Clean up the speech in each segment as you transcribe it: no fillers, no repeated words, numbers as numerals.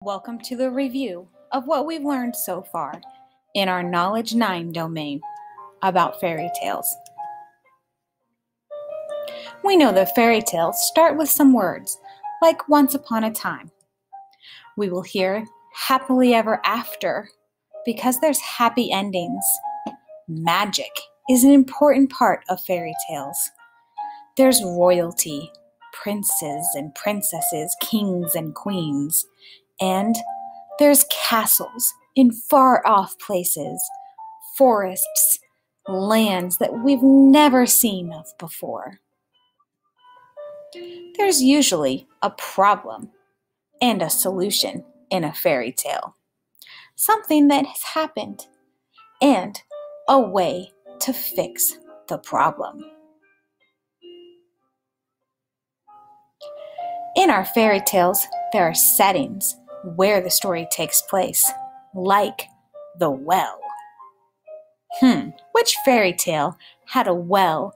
Welcome to the review of what we've learned so far in our Knowledge 9 domain about fairy tales. We know that fairy tales start with some words, like once upon a time. We will hear happily ever after because there's happy endings. Magic is an important part of fairy tales. There's royalty, princes and princesses, kings and queens, and there's castles in far-off places, forests, lands that we've never seen of before. There's usually a problem and a solution in a fairy tale, something that has happened, and a way to fix the problem. In our fairy tales, there are settings where the story takes place, like the well. Which fairy tale had a well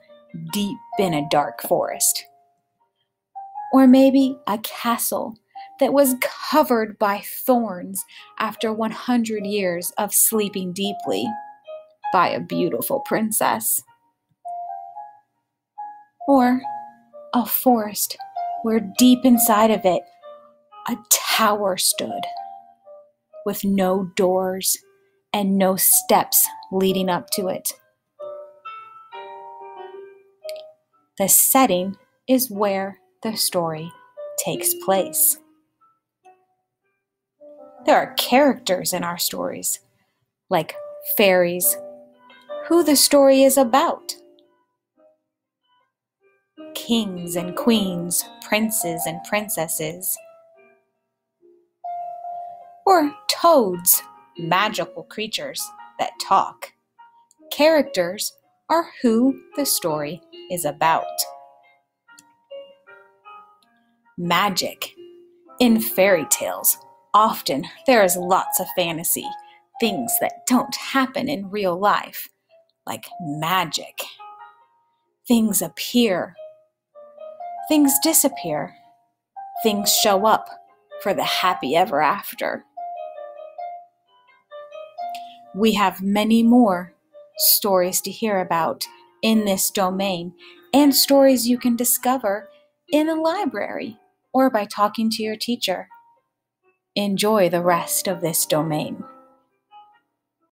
deep in a dark forest? Or maybe a castle that was covered by thorns after 100 years of sleeping deeply by a beautiful princess. Or a forest where deep inside of it a tower stood with no doors and no steps leading up to it. The setting is where the story takes place. There are characters in our stories, like fairies, who the story is about, kings and queens, princes and princesses, or toads, magical creatures that talk. Characters are who the story is about. Magic. In fairy tales, often there is lots of fantasy, things that don't happen in real life, like magic. Things appear, things disappear, things show up for the happy ever after. We have many more stories to hear about in this domain, and stories you can discover in a library or by talking to your teacher. Enjoy the rest of this domain.